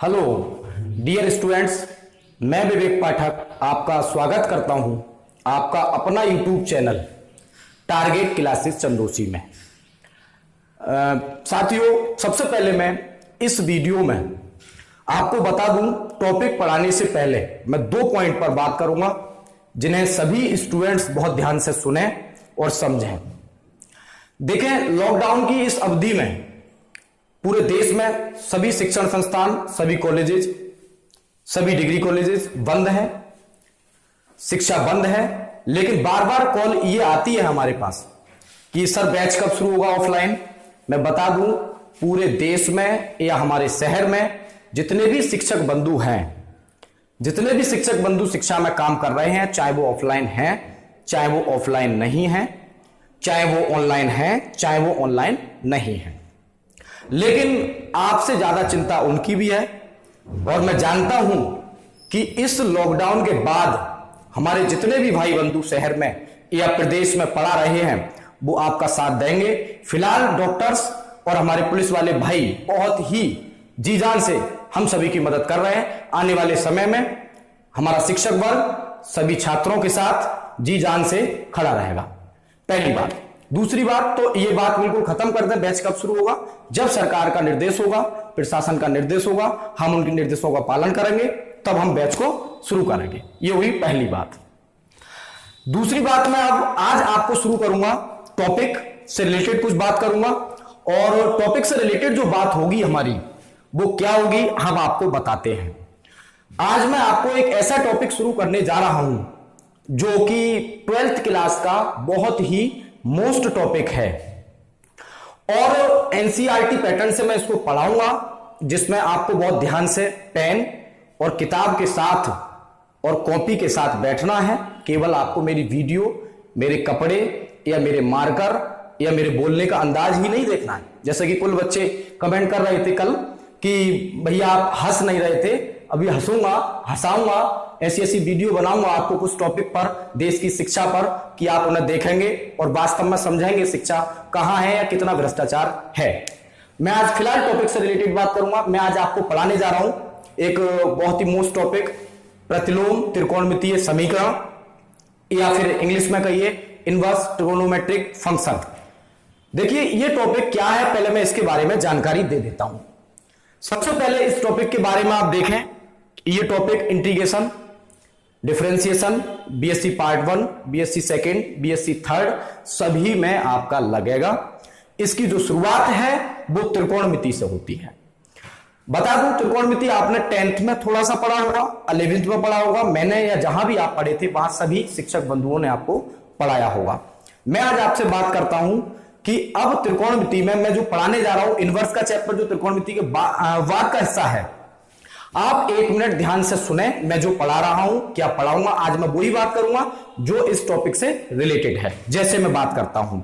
Hello dear students, मैं विवेक पाठक आपका स्वागत करता हूं आपका अपना YouTube channel target classes Chandausi में। साथियों, सबसे पहले मैं इस वीडियो में आपको बता दूं, टॉपिक पढ़ाने से पहले मैं 2 पॉइंट पर बात करूंगा जिन्हें सभी स्टूडेंट्स बहुत ध्यान से सुने और समझें। देखें, लॉकडाउन की इस अवधि में पूरे देश में सभी शिक्षण संस्थान, सभी कॉलेजेस, सभी डिग्री कॉलेजेस बंद हैं, शिक्षा बंद है। लेकिन बार बार कॉल ये आती है हमारे पास कि सर बैच कब शुरू होगा ऑफलाइन। मैं बता दूं, पूरे देश में या हमारे शहर में जितने भी शिक्षक बंधु हैं, जितने भी शिक्षक बंधु शिक्षा में काम कर रहे हैं, चाहे वो ऑफलाइन हैं, चाहे वो ऑफलाइन नहीं है, चाहे वो ऑनलाइन है, चाहे वो ऑनलाइन नहीं है, लेकिन आपसे ज्यादा चिंता उनकी भी है। और मैं जानता हूं कि इस लॉकडाउन के बाद हमारे जितने भी भाई बंधु शहर में या प्रदेश में पढ़ा रहे हैं वो आपका साथ देंगे। फिलहाल डॉक्टर्स और हमारे पुलिस वाले भाई बहुत ही जी जान से हम सभी की मदद कर रहे हैं। आने वाले समय में हमारा शिक्षक वर्ग सभी छात्रों के साथ जी जान से खड़ा रहेगा। पहली बात। दूसरी बात, तो ये बात बिल्कुल खत्म कर दें, बैच कब शुरू होगा? जब सरकार का निर्देश होगा, प्रशासन का निर्देश होगा, हम उनके निर्देशों का पालन करेंगे, तब हम बैच को शुरू करेंगे। ये हुई पहली बात। दूसरी बात, मैं अब आज आपको शुरू करूंगा, टॉपिक से रिलेटेड कुछ बात करूंगा। और टॉपिक से रिलेटेड जो बात होगी हमारी, वो क्या होगी हम आपको बताते हैं। आज मैं आपको एक ऐसा टॉपिक शुरू करने जा रहा हूं जो कि 12th क्लास का बहुत ही मोस्ट टॉपिक है और एनसीईआरटी पैटर्न से मैं इसको पढ़ाऊंगा, जिसमें आपको बहुत ध्यान से पेन और किताब के साथ और कॉपी के साथ बैठना है। केवल आपको मेरी वीडियो, मेरे कपड़े या मेरे मार्कर या मेरे बोलने का अंदाज ही नहीं देखना है। जैसे कि कुछ बच्चे कमेंट कर रहे थे कल कि भैया आप हंस नहीं रहे थे, अभी हंसूंगा, हंसाऊंगा, ऐसी ऐसी वीडियो बनाऊंगा आपको कुछ टॉपिक पर, देश की शिक्षा पर, कि आप उन्हें देखेंगे और वास्तव में समझेंगे शिक्षा कहां है या कितना भ्रष्टाचार है। मैं आज फिलहाल टॉपिक से रिलेटेड बात करूंगा। मैं आज आपको पढ़ाने जा रहा हूं एक बहुत ही मोस्ट टॉपिक, प्रतिलोम त्रिकोणमितीय समीकरण या फिर इंग्लिश में कहिए इनवर्स ट्रिगोनोमेट्रिक फंक्शन। देखिए ये टॉपिक क्या है, पहले मैं इसके बारे में जानकारी दे देता हूं। सबसे पहले इस टॉपिक के बारे में आप देखें, ये topic integration, differentiation, BSc part 1, BSc second, BSc third सभी में आपका लगेगा। इसकी जो शुरुआत है वो त्रिकोणमिति से होती है। बता दूं, त्रिकोणमिति आपने 10th में थोड़ा सा पढ़ा होगा, 11th में पढ़ा होगा, मैंने या जहां भी आप पढ़े थे वहां सभी शिक्षक बंधुओं ने आपको पढ़ाया होगा। मैं आज आपसे बात करता हूं कि अब त्रिकोणमिति में मैं जो पढ़ाने जा रहा हूं, इनवर्स का चैप्टर जो त्रिकोणमिति के बाद का हिस्सा है, आप 1 मिनट ध्यान से सुने। मैं जो पढ़ा रहा हूं, क्या पढ़ाऊंगा, आज मैं वही बात करूंगा जो इस टॉपिक से रिलेटेड है। जैसे मैं बात करता हूं,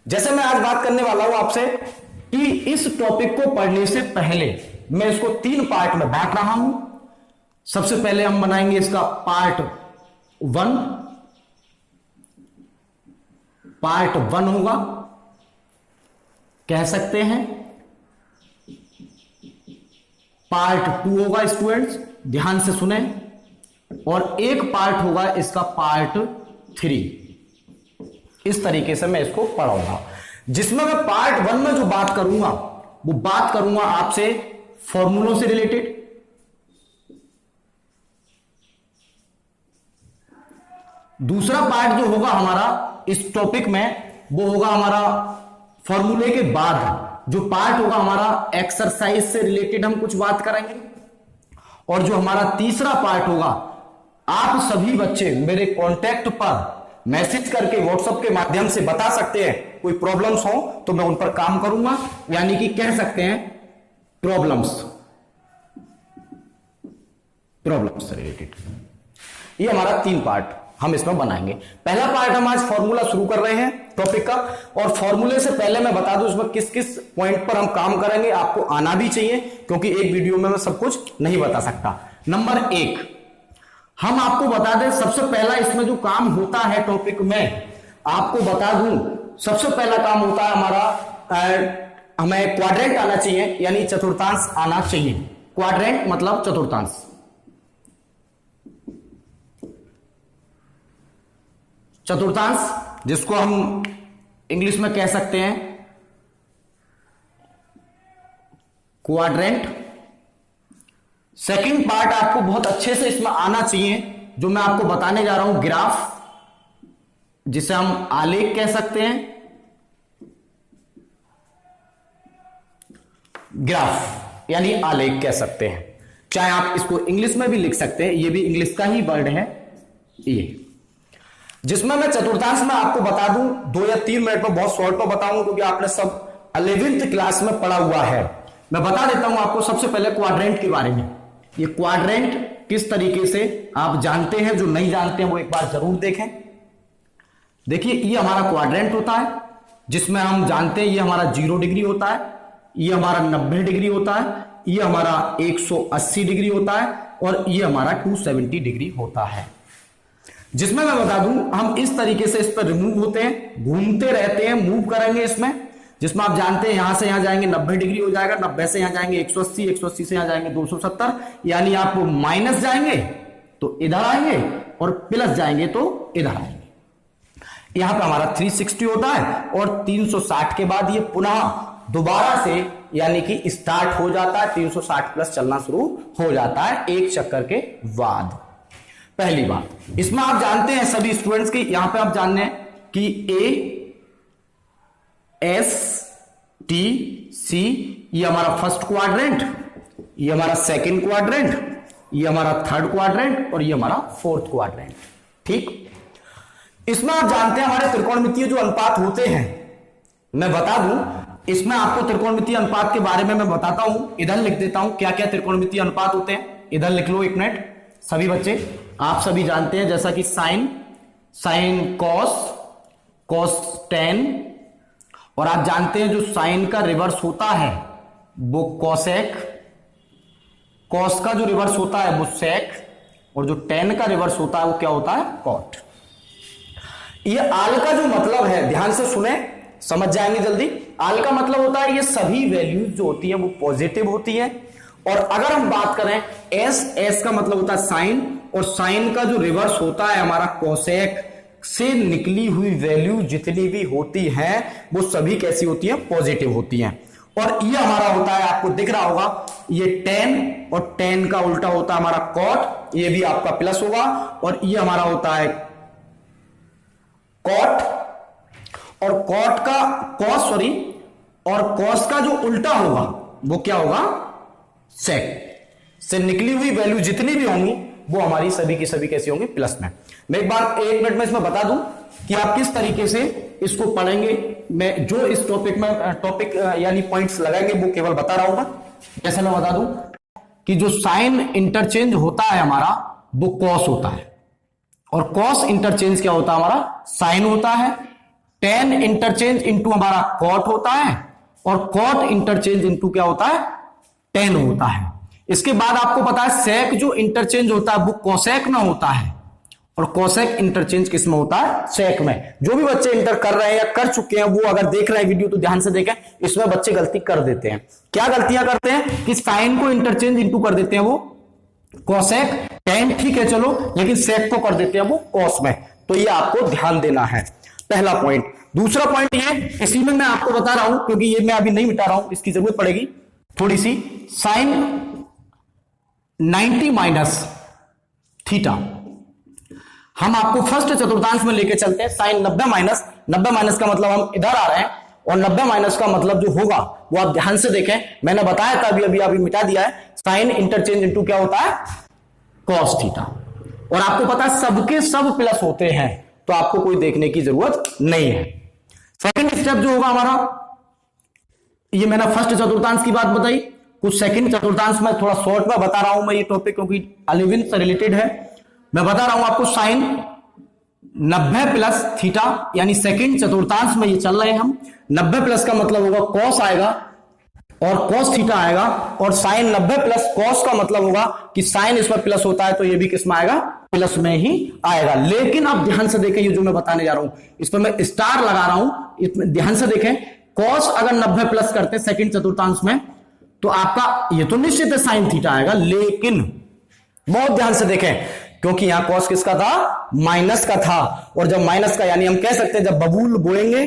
जैसे मैं आज बात करने वाला हूं आपसे कि इस टॉपिक को पढ़ने से पहले मैं इसको 3 पार्ट में बांट रहा हूं। सबसे पहले हम बनाएंगे इसका पार्ट 1, पार्ट 1 होगा, कह सकते हैं पार्ट 2 होगा। स्टूडेंट्स ध्यान से सुने, और एक पार्ट होगा इसका पार्ट 3। इस तरीके से मैं इसको पढ़ाऊंगा, जिसमें मैं पार्ट 1 में जो बात करूंगा वो बात करूंगा आपसे फॉर्मूलों से रिलेटेड, दूसरा पार्ट जो होगा हमारा इस टॉपिक में वो होगा हमारा फॉर्मूले के बाद जो पार्ट होगा हमारा एक्सरसाइज से रिलेटेड हम कुछ बात करेंगे। और जो हमारा तीसरा पार्ट होगा, आप सभी बच्चे मेरे कांटेक्ट पर मैसेज करके व्हाट्सएप के माध्यम से बता सकते हैं, कोई प्रॉब्लम्स हो तो मैं उन पर काम करूंगा, यानी कि कह सकते हैं प्रॉब्लम्स से रिलेटेड। ये हमारा 3 पार्ट हम इसमें बनाएंगे। पहला पार्ट हम आज फॉर्मूला शुरू कर रहे हैं टॉपिक का, और फॉर्मूले से पहले मैं बता दूं इसमें किस किस पॉइंट पर हम काम करेंगे, आपको आना भी चाहिए, क्योंकि एक वीडियो में मैं सब कुछ नहीं बता सकता। नंबर 1, हम आपको बता दें, सबसे पहला इसमें जो काम होता है टॉपिक में, आपको बता दूं सबसे पहला काम होता है हमारा, हमें क्वाड्रेंट आना चाहिए, यानी चतुर्थांश आना चाहिए। क्वाड्रेंट मतलब चतुर्थांश, चतुर्थांश जिसको हम इंग्लिश में कह सकते हैं क्वाड्रेंट। सेकंड पार्ट आपको बहुत अच्छे से इसमें आना चाहिए, जो मैं आपको बताने जा रहा हूं, ग्राफ, जिसे हम आलेख कह सकते हैं। ग्राफ यानी आलेख कह सकते हैं, चाहे आप इसको इंग्लिश में भी लिख सकते हैं, ये भी इंग्लिश का ही वर्ड है ये, जिसमें मैं चतुर्थांश में आपको बता दूं 2 या 3 मिनट में, बहुत शॉर्ट में बताऊंगा क्योंकि आपने सब 11th क्लास में पढ़ा हुआ है। मैं बता देता हूं आपको सबसे पहले क्वाड्रेंट के बारे में। ये क्वाड्रेंट किस तरीके से आप जानते हैं, जो नहीं जानते हैं वो एक बार जरूर देखें। देखिए ये हमारा क्वाड्रेंट होता है, जिसमें हम जानते हैं ये हमारा 0 डिग्री होता है, ये हमारा 90 डिग्री होता है, ये हमारा 180 डिग्री होता है और ये हमारा 270 डिग्री होता है। जिसमें मैं बता दूं हम इस तरीके से इस पर रिमूव होते हैं, घूमते रहते हैं, मूव करेंगे इसमें, जिसमें आप जानते हैं यहां से यहां जाएंगे 90 डिग्री हो जाएगा, 90 से यहां जाएंगे 180, 180 से यहां जाएंगे 270, यानी आप माइनस जाएंगे तो इधर आएंगे और प्लस जाएंगे तो इधर आएंगे। यहां पर हमारा 360 होता है और 360 के बाद ये पुनः दोबारा से यानी कि स्टार्ट हो जाता है, 360 प्लस चलना शुरू हो जाता है एक चक्कर के बाद। पहली बात इसमें आप जानते हैं सभी स्टूडेंट्स की, यहां पे आप जानने हैं कि A S T C ये हमारा फर्स्ट क्वाड्रेंट, ये हमारा सेकंड क्वाड्रेंट, ये हमारा थर्ड क्वाड्रेंट और ये हमारा फोर्थ क्वाड्रेंट। ठीक, इसमें आप जानते हैं हमारे त्रिकोणमितीय जो अनुपात होते हैं, मैं बता दूं इसमें आपको त्रिकोणमितीय अनुपात के बारे में मैं बताता हूं, इधर लिख देता हूं क्या क्या त्रिकोणमितीय अनुपात होते हैं, इधर लिख लो एक मिनट सभी बच्चे। आप सभी जानते हैं जैसा कि साइन कॉस, कॉस टेन, और आप जानते हैं जो साइन का रिवर्स होता है वो कॉसेक, कॉस का जो रिवर्स होता है वो सेक, और जो टेन का रिवर्स होता है वो क्या होता है, कॉट। ये आल का जो मतलब है, ध्यान से सुने समझ जाएंगे जल्दी। आल का मतलब होता है ये सभी वैल्यूज जो होती है वो पॉजिटिव होती है, और अगर हम बात करें एस का मतलब होता है साइन, और साइन का जो रिवर्स होता है हमारा कॉसेक से निकली हुई वैल्यू जितनी भी होती हैं वो सभी कैसी होती है, पॉजिटिव होती हैं। और ये हमारा होता है, आपको दिख रहा होगा ये टेन, और टेन का उल्टा होता है हमारा कॉट, ये भी आपका प्लस होगा, और ये हमारा होता है कॉट, और कॉट का कॉस, सॉरी, और कॉस का जो उल्टा होगा वो क्या होगा, सेक से निकली हुई वैल्यू जितनी भी होंगी वो हमारी सभी की सभी कैसी होंगी, प्लस में। मैं एक बार 1 मिनट में इसमें बता दूं कि आप किस तरीके से इसको पढ़ेंगे। मैं जो इस टॉपिक यानी पॉइंट्स लगाएंगे वो केवल बता रहा हूं मैं। जैसे मैं बता दूं कि जो साइन इंटरचेंज होता है हमारा वो कॉस होता है, और कॉस इंटरचेंज क्या होता है हमारा, साइन होता है। टेन इंटरचेंज इंटू हमारा कॉट होता है, और कॉट इंटरचेंज इंटू क्या होता है, टेन होता है। इसके बाद आपको पता है सेक जो इंटरचेंज होता है वो कोसेक में होता है, और कोसेक इंटरचेंज किस में होता है, सेक में। जो भी बच्चे इंटर कर रहे हैं या कर चुके हैं वो अगर देख रहे हैं वीडियो तो ध्यान से देखें, इसमें बच्चे गलती कर देते हैं। क्या गलतियां करते हैं कि साइन को इंटरचेंज इंटू कर देते हैं वो कोसेक, टेन ठीक है चलो, लेकिन सेक को कर देते हैं वो कॉस में। तो ये आपको ध्यान देना है, पहला पॉइंट। दूसरा पॉइंट ये, इसी में मैं आपको बता रहा हूं क्योंकि ये मैं अभी नहीं मिटा रहा हूं, इसकी जरूरत पड़ेगी थोड़ी सी। साइन 90 माइनस थीटा, हम आपको फर्स्ट चतुर्थांश में लेके चलते हैं। साइन 90 माइनस का मतलब हम इधर आ रहे हैं, और 90 माइनस का मतलब जो होगा वो आप ध्यान से देखें, मैंने बताया था अभी मिटा दिया है। साइन इंटरचेंज इनटू क्या होता है, कॉस थीटा, और आपको पता है सबके सब प्लस होते हैं, तो आपको कोई देखने की जरूरत नहीं है। सेकंड स्टेप जो होगा हमारा, ये मैंने फर्स्ट चतुर्थांश की बात बताई, कुछ सेकंड चतुर्थांश में थोड़ा शॉर्ट में बता रहा हूं मैं ये टॉपिक क्योंकि 11 से रिलेटेड है। मैं बता रहा हूं आपको साइन 90 प्लस थीटा, यानी सेकंड चतुर्थांश में ये चल रहे हैं हम। 90 प्लस का मतलब होगा कॉस आएगा और कॉस थीटा आएगा, और साइन 90 प्लस कॉस का मतलब होगा कि साइन इसमें प्लस होता है तो ये भी किसमें आएगा, प्लस में ही आएगा। लेकिन आप ध्यान से देखें, ये जो मैं बताने जा रहा हूं इस पर मैं स्टार लगा रहा हूं, ध्यान से देखें। कॉस अगर 90 प्लस करते हैं सेकंड चतुर्थांश में तो आपका ये तो निश्चित है साइन थीटा आएगा, लेकिन बहुत ध्यान से देखें क्योंकि यहां कॉस किसका था, माइनस का था, और जब माइनस का यानी हम कह सकते हैं जब बबूल बोएंगे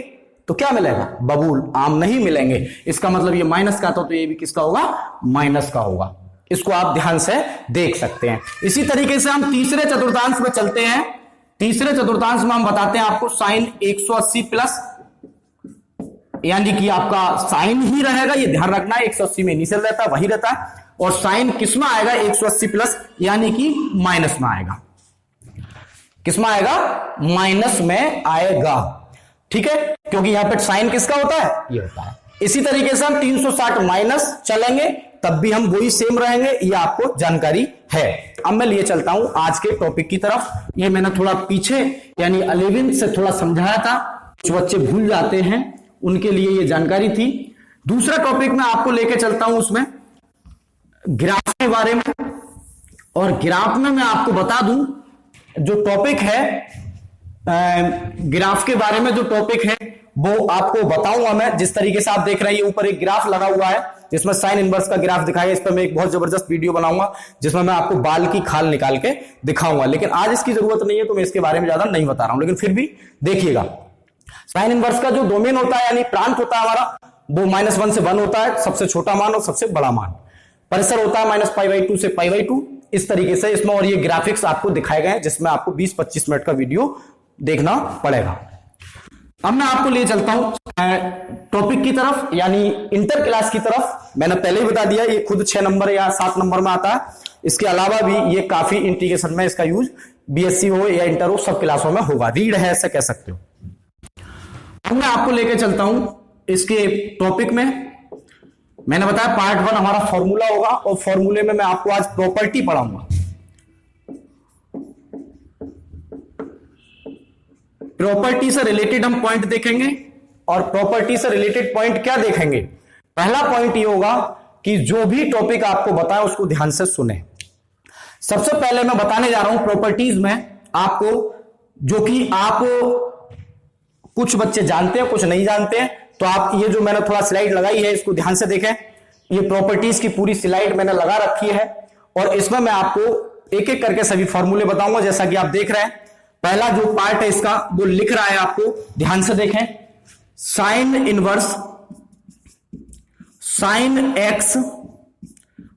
तो क्या मिलेगा, बबूल, आम नहीं मिलेंगे। इसका मतलब ये माइनस का था तो ये भी किसका होगा, माइनस का होगा। इसको आप ध्यान से देख सकते हैं। इसी तरीके से हम तीसरे चतुर्थांश में चलते हैं। तीसरे चतुर्थांश में हम बताते हैं आपको साइन 180 प्लस, यानी कि आपका साइन ही रहेगा, ये ध्यान रखना है, 180 में इनिशियल रहता है वही रहता है, और साइन किस में आएगा, 180 प्लस यानी कि माइनस में आएगा। किस में आएगा, माइनस में आएगा, ठीक है, क्योंकि यहां पे साइन किसका होता है, ये होता है। इसी तरीके से हम 360 माइनस चलेंगे तब भी हम वही सेम रहेंगे, ये आपको जानकारी है। अब मैं लिए चलता हूं आज के टॉपिक की तरफ। ये मैंने थोड़ा पीछे यानी 11th से थोड़ा समझाया था, कुछ बच्चे भूल जाते हैं, उनके लिए ये जानकारी थी। दूसरा टॉपिक मैं आपको लेके चलता हूं उसमें ग्राफ के बारे में, और ग्राफ में मैं आपको बता दूं जो टॉपिक है ग्राफ के बारे में, जो टॉपिक है वो आपको बताऊंगा मैं। जिस तरीके से आप देख रहे हैं ये ऊपर एक ग्राफ लगा हुआ है जिसमें साइन इनवर्स का ग्राफ दिखाया, इस पर मैं एक बहुत जबरदस्त वीडियो बनाऊंगा जिसमें मैं आपको बाल की खाल निकाल के दिखाऊंगा, लेकिन आज इसकी जरूरत नहीं है तो मैं इसके बारे में ज्यादा नहीं बता रहा हूं, लेकिन फिर भी देखिएगा। साइन इनवर्स का जो डोमेन होता है यानी प्रांत होता है हमारा, वो -1 से 1 होता है, सबसे छोटा मान और सबसे बड़ा मान। परिसर होता है -π/2 से π/2, इस तरीके से इसमें, और ये ग्राफिक्स आपको दिखाए गए हैं जिसमें आपको 20-25 मिनट का वीडियो देखना पड़ेगा। अब मैं आपको ले चलता हूं टॉपिक की तरफ यानी इंटर क्लास की तरफ। मैंने पहले ही बता दिया ये खुद 6 नंबर या 7 नंबर में आता है, इसके अलावा भी ये काफी इंटीग्रेशन में इसका यूज बीएससी हो या इंटर हो सब क्लासों में होगा, रीड है ऐसा कह सकते हो। अब मैं आपको लेके चलता हूं इसके टॉपिक में। मैंने बताया पार्ट 1 हमारा फॉर्मूला होगा, और फॉर्मूले में मैं आपको आज प्रॉपर्टी पढ़ाऊंगा। प्रॉपर्टी से रिलेटेड हम पॉइंट देखेंगे, और प्रॉपर्टी से रिलेटेड पॉइंट क्या देखेंगे, पहला पॉइंट ये होगा कि जो भी टॉपिक आपको बताया उसको ध्यान से सुने। सबसे पहले मैं बताने जा रहा हूं प्रॉपर्टीज में आपको, जो कि आप कुछ बच्चे जानते हैं कुछ नहीं जानते हैं, तो आप ये जो मैंने थोड़ा स्लाइड लगाई है इसको ध्यान से देखें। ये प्रॉपर्टीज की पूरी स्लाइड मैंने लगा रखी है, और इसमें मैं आपको एक एक करके सभी फॉर्मूले बताऊंगा जैसा कि आप देख रहे हैं। पहला जो पार्ट है इसका वो लिख रहा है, आपको ध्यान से देखें। साइन इनवर्स साइन एक्स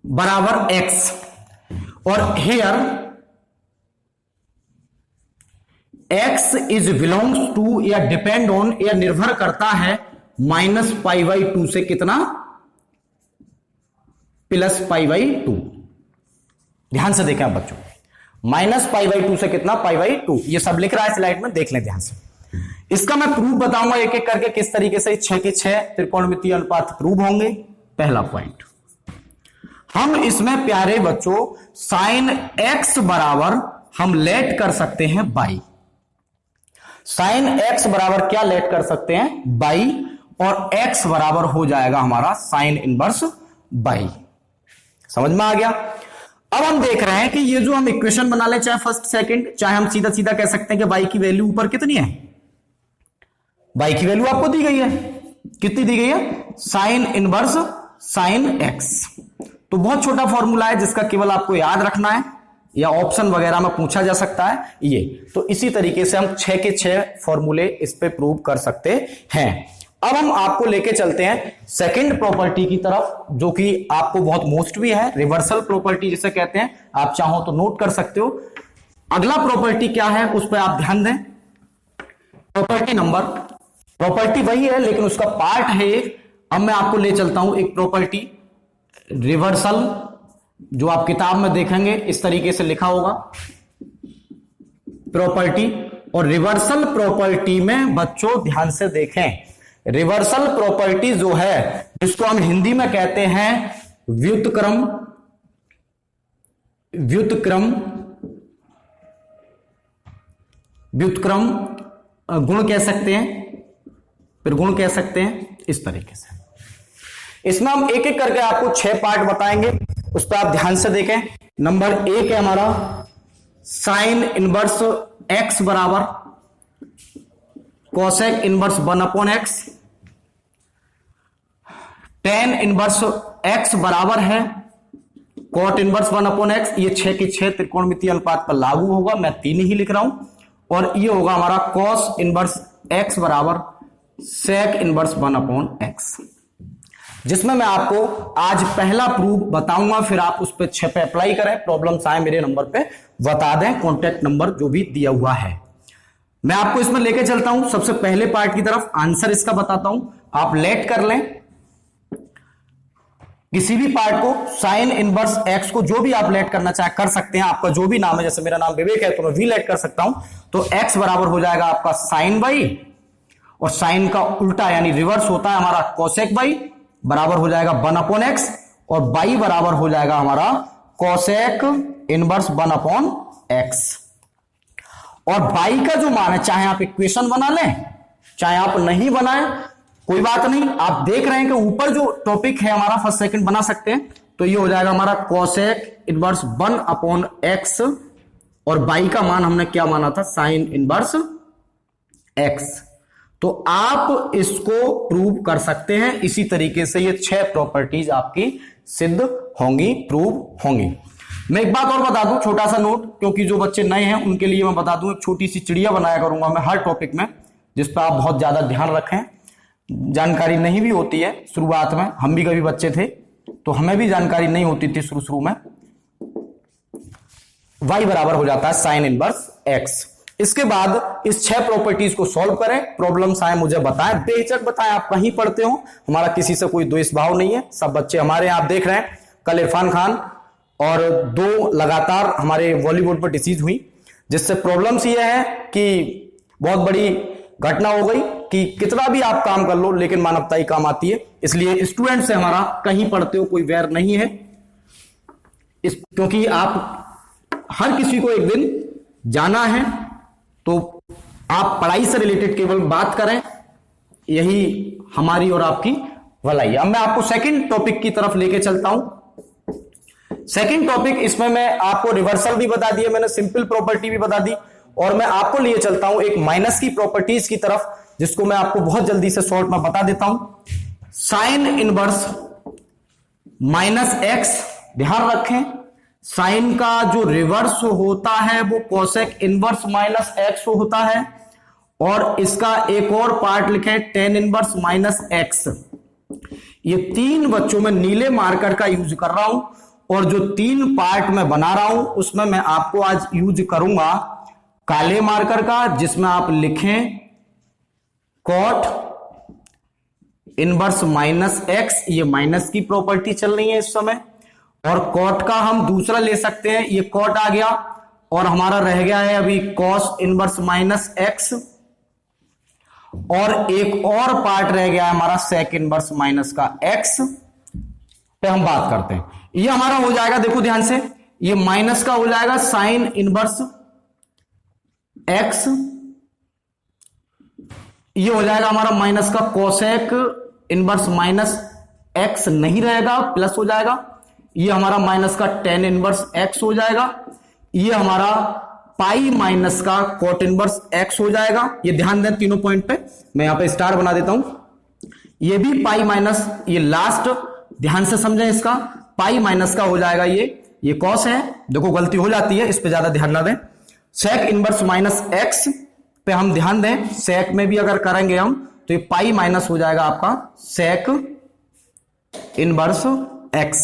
बराबर एक्स, और here x is belongs to या डिपेंड ऑन या निर्भर करता है -π/2 से कितना, +π/2। ध्यान से देखें आप बच्चों, -π/2 से कितना, π/2, ये सब लिख रहा है स्लाइड में, देख लें ध्यान से। इसका मैं प्रूफ बताऊंगा एक एक करके किस तरीके से 6 के 6 त्रिकोणमितीय अनुपात प्रूव होंगे। पहला पॉइंट, हम इसमें प्यारे बच्चों साइन एक्स बराबर हम लेट कर सकते हैं बाई। साइन एक्स बराबर क्या लेट कर सकते हैं, बाई, और एक्स बराबर हो जाएगा हमारा साइन इनवर्स बाई। समझ में आ गया। अब हम देख रहे हैं कि ये जो हम इक्वेशन बना ले, चाहे फर्स्ट सेकंड, चाहे हम सीधा सीधा कह सकते हैं कि बाई की वैल्यू ऊपर कितनी है, बाई की वैल्यू आपको दी गई है, कितनी दी गई है, साइन इनवर्स साइन एक्स। तो बहुत छोटा फॉर्मूला है जिसका केवल आपको याद रखना है, या ऑप्शन वगैरह में पूछा जा सकता है ये। तो इसी तरीके से हम 6 के 6 फॉर्मूले इस पे प्रूव कर सकते हैं। अब हम आपको लेके चलते हैं सेकंड प्रॉपर्टी की तरफ, जो कि आपको बहुत मोस्ट भी है, रिवर्सल प्रॉपर्टी जिसे कहते हैं। आप चाहो तो नोट कर सकते हो। अगला प्रॉपर्टी क्या है उस पर आप ध्यान दें। प्रॉपर्टी नंबर, प्रॉपर्टी वही है लेकिन उसका पार्ट है एक। अब मैं आपको ले चलता हूं एक प्रॉपर्टी रिवर्सल, जो आप किताब में देखेंगे इस तरीके से लिखा होगा प्रॉपर्टी। और रिवर्सल प्रॉपर्टी में बच्चों ध्यान से देखें, रिवर्सल प्रॉपर्टी जो है जिसको हम हिंदी में कहते हैं व्युत्क्रम, व्युत्क्रम व्युत्क्रम गुण कह सकते हैं, फिर गुण कह सकते हैं, इस तरीके से। इसमें हम एक एक करके आपको 6 पार्ट बताएंगे, उस पर आप ध्यान से देखें। नंबर 1 है हमारा साइन इनवर्स एक्स बराबर cosec inverse 1/x, tan inverse x बराबर है cot इनवर्स 1/x, ये 6 की 6 त्रिकोणमितीय अनुपात पर लागू होगा, मैं 3 ही लिख रहा हूं, और ये होगा हमारा cos इनवर्स x बराबर sec इनवर्स 1/x, जिसमें मैं आपको आज पहला प्रूफ बताऊंगा, फिर आप उस पे 6 पे अप्लाई करें, प्रॉब्लम्स आए मेरे नंबर पे बता दें, कॉन्टेक्ट नंबर जो भी दिया हुआ है। मैं आपको इसमें लेके चलता हूं सबसे पहले पार्ट की तरफ, आंसर इसका बताता हूं, आप लेट कर लें किसी भी पार्ट को, साइन इनवर्स एक्स को जो भी आप लेट करना चाहे कर सकते हैं, आपका जो भी नाम है, जैसे मेरा नाम विवेक है तो मैं वी लेट कर सकता हूं, तो एक्स बराबर हो जाएगा आपका साइन बाई, और साइन का उल्टा यानी रिवर्स होता है हमारा कोसेक बाई, बराबर हो जाएगा 1/x, और बाई बराबर हो जाएगा हमारा कोसेक इनवर्स 1/x। और बाई का जो मान है, चाहे आप इक्वेशन बना लें चाहे आप नहीं बनाएं, कोई बात नहीं, आप देख रहे हैं कि ऊपर जो टॉपिक है हमारा फर्स्ट सेकंड बना सकते हैं, तो ये हो जाएगा हमारा कोसेक इनवर्स 1/x, और बाई का मान हमने क्या माना था, साइन इनवर्स x। तो आप इसको प्रूव कर सकते हैं, इसी तरीके से ये 6 प्रॉपर्टीज आपकी सिद्ध होंगी, प्रूव होंगी। मैं एक बात और बता दूं, छोटा सा नोट, क्योंकि जो बच्चे नए हैं उनके लिए मैं बता दूं, एक छोटी सी चिड़िया बनाया करूंगा मैं हर टॉपिक में, जिस पर आप बहुत ज्यादा ध्यान रखें। जानकारी नहीं भी होती है शुरुआत में, हम भी कभी बच्चे थे तो हमें भी जानकारी नहीं होती थी शुरू में। y बराबर हो जाता है साइन इनवर्स x। इसके बाद इस 6 प्रॉपर्टीज को सॉल्व करें, प्रॉब्लम्स आए मुझे बताएं, बेहिचक बताएं, आप कहीं पढ़ते हो, हमारा किसी से कोई द्वेष भाव नहीं है, सब बच्चे हमारे यहाँ आप देख रहे हैं। कल इरफान खान और 2 लगातार हमारे वॉलीबॉल पर डिसीज हुई, जिससे प्रॉब्लम्स ये है कि बहुत बड़ी घटना हो गई कि कितना भी आप काम कर लो लेकिन मानवता ही काम आती है। इसलिए स्टूडेंट से हमारा कहीं पढ़ते हो कोई वैर नहीं है, क्योंकि आप हर किसी को एक दिन जाना है, तो आप पढ़ाई से रिलेटेड केवल बात करें, यही हमारी और आपकी भलाई। अब मैं आपको सेकंड टॉपिक की तरफ लेके चलता हूं। सेकंड टॉपिक, इसमें मैं आपको रिवर्सल भी बता दिया मैंने, सिंपल प्रॉपर्टी भी बता दी, और मैं आपको लिए चलता हूं एक माइनस की प्रॉपर्टीज की तरफ, जिसको मैं आपको बहुत जल्दी से शॉर्ट में बता देता हूं। साइन इनवर्स माइनस एक्स, ध्यान रखें साइन का जो रिवर्स होता है वो कोसेक इनवर्स माइनस एक्स होता है, और इसका एक और पार्ट लिखें टेन इनवर्स माइनस एक्स। ये 3 बच्चों में नीले मार्कर का यूज कर रहा हूं, और जो 3 पार्ट में बना रहा हूं उसमें मैं आपको आज यूज करूंगा काले मार्कर का, जिसमें आप लिखें कॉट इनवर्स माइनस एक्स, ये माइनस की प्रॉपर्टी चल रही है इस समय, और कॉट का हम दूसरा ले सकते हैं, ये कॉट आ गया, और हमारा रह गया है अभी कॉस इनवर्स माइनस एक्स, और एक और पार्ट रह गया है हमारा सेक इनवर्स माइनस का एक्स पे हम बात करते हैं। ये हमारा हो जाएगा, देखो ध्यान से, ये माइनस का हो जाएगा साइन इनवर्स एक्स, ये हो जाएगा हमारा माइनस का कोसेक इनवर्स माइनस एक्स नहीं रहेगा, प्लस हो जाएगा, ये हमारा माइनस का टेन इनवर्स एक्स हो जाएगा, ये हमारा पाई माइनस का कोट इनवर्स एक्स हो जाएगा। ये ध्यान दें तीनों पॉइंट पे, मैं यहां पे स्टार बना देता हूं, ये भी पाई माइनस, ये लास्ट ध्यान से समझें, इसका पाई माइनस का हो जाएगा, ये कॉस है, देखो गलती हो जाती है, इस पे ज्यादा ध्यान ना दें। सेक इनवर्स माइनस एक्स पे हम ध्यान दें, सेक में भी अगर करेंगे हम तो ये पाई माइनस हो जाएगा आपका सेक इनवर्स एक्स,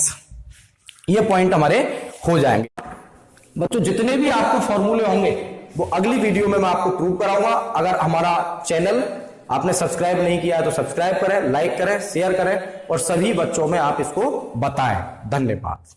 ये पॉइंट हमारे हो जाएंगे। बच्चों जितने भी आपको फॉर्मूले होंगे वो अगली वीडियो में मैं आपको प्रूव कराऊंगा। अगर हमारा चैनल आपने सब्सक्राइब नहीं किया है तो सब्सक्राइब करें, लाइक करें, शेयर करें, और सभी बच्चों में आप इसको बताएं। धन्यवाद।